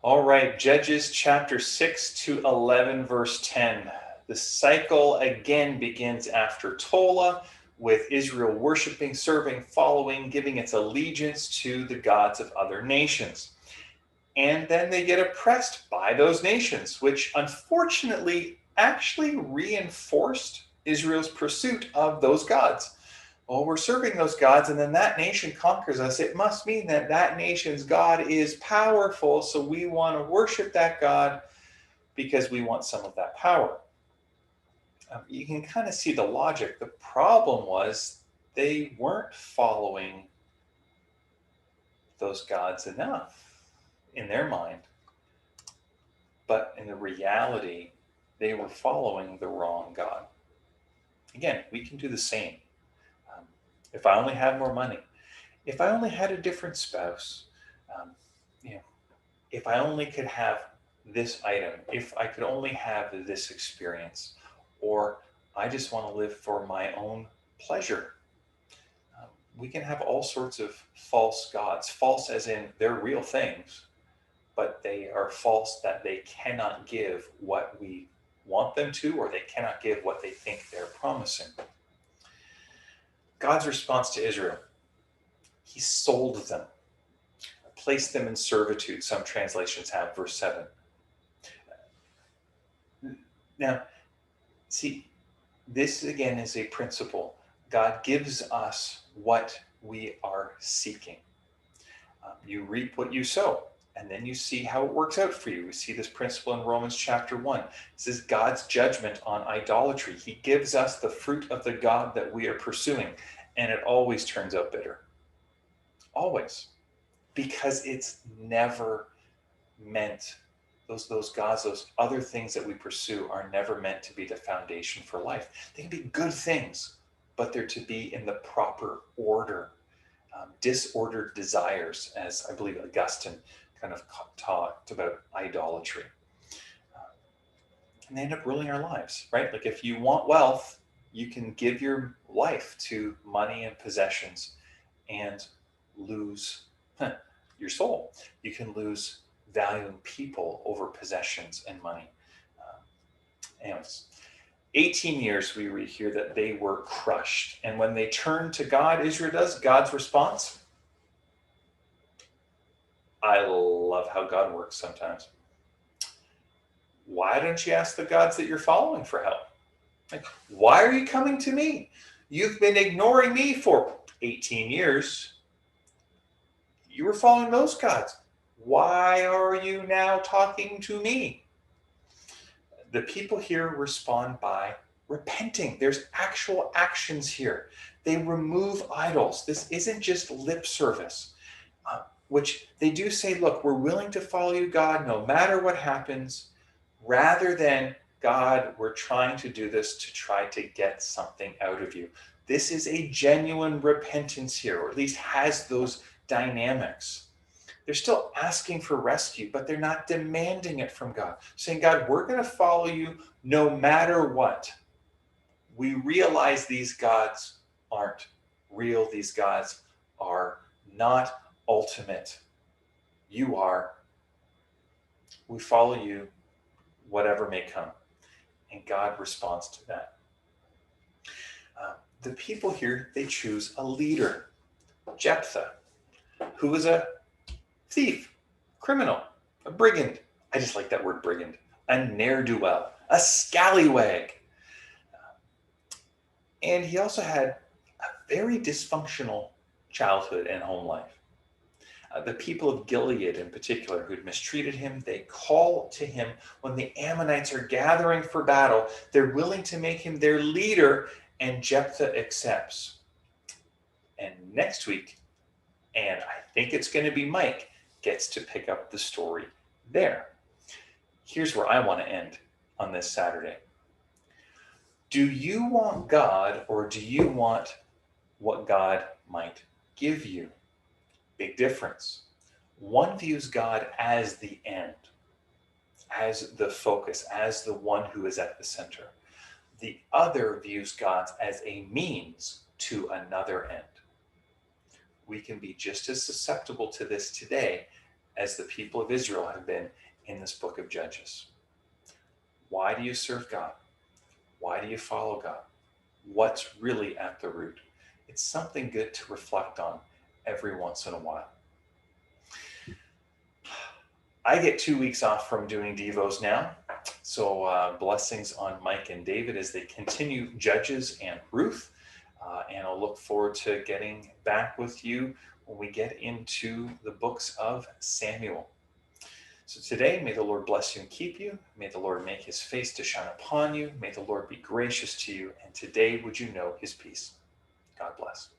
All right, Judges chapter 6 to 11, verse 10. The cycle again begins after Tola, with Israel worshiping, serving, following, giving its allegiance to the gods of other nations. And then they get oppressed by those nations, which unfortunately actually reinforced Israel's pursuit of those gods. Well, we're serving those gods, and then that nation conquers us. It must mean that that nation's God is powerful, so we want to worship that God because we want some of that power. You can kind of see the logic. The problem was they weren't following those gods enough in their mind, but in the reality, they were following the wrong God. Again, we can do the same. Um, if I only had more money, if I only had a different spouse, um, you know, if I only could have this item, if I could only have this experience, or I just want to live for my own pleasure. We can have all sorts of false gods, false as in they're real things, but they are false that they cannot give what we want them to, or they cannot give what they think they're promising. God's response to Israel: He sold them, placed them in servitude. Some translations have verse 7. Now, see, this again is a principle. God gives us what we are seeking. You reap what you sow, and then you see how it works out for you. We see this principle in Romans chapter 1. This is God's judgment on idolatry. He gives us the fruit of the God that we are pursuing, and it always turns out bitter. Always. Because it's never meant, those gods, those other things that we pursue are never meant to be the foundation for life. They can be good things, but they're to be in the proper order. Disordered desires, as I believe Augustine kind of talked about idolatry. And they end up ruling our lives, right? Like if you want wealth, you can give your life to money and possessions and lose your soul. You can lose valuing people over possessions and money. Anyways, 18 years we read here that they were crushed. And when they turned to God, Israel does, God's response. I love how God works sometimes. Why don't you ask the gods that you're following for help? Like, why are you coming to me? You've been ignoring me for 18 years. You were following those gods. Why are you now talking to me? The people here respond by repenting. There's actual actions here. They remove idols. This isn't just lip service, which they do say, look, we're willing to follow you, God, no matter what happens, rather than, God, we're trying to do this to try to get something out of you. This is a genuine repentance here, or at least has those dynamics. They're still asking for rescue, but they're not demanding it from God. Saying, God, we're going to follow you no matter what. We realize these gods aren't real. These gods are not ultimate. You are. We follow you, whatever may come. And God responds to that. The people here, they choose a leader, Jephthah, who was a thief, criminal, a brigand. I just like that word brigand. A ne'er-do-well, a scallywag. And he also had a very dysfunctional childhood and home life. The people of Gilead in particular who'd mistreated him, they call to him when the Ammonites are gathering for battle. They're willing to make him their leader, and Jephthah accepts. And next week, and I think it's going to be Mike, gets to pick up the story there. Here's where I want to end on this Saturday. Do you want God, or do you want what God might give you? Big difference. One views God as the end, as the focus, as the one who is at the center. The other views God as a means to another end. We can be just as susceptible to this today as the people of Israel have been in this book of Judges. Why do you serve God? Why do you follow God? What's really at the root? It's something good to reflect on every once in a while. I get 2 weeks off from doing Devos now. So blessings on Mike and David as they continue Judges and Ruth. And I'll look forward to getting back with you when we get into the books of Samuel. So today, may the Lord bless you and keep you. May the Lord make his face to shine upon you. May the Lord be gracious to you. And today, would you know his peace. God bless.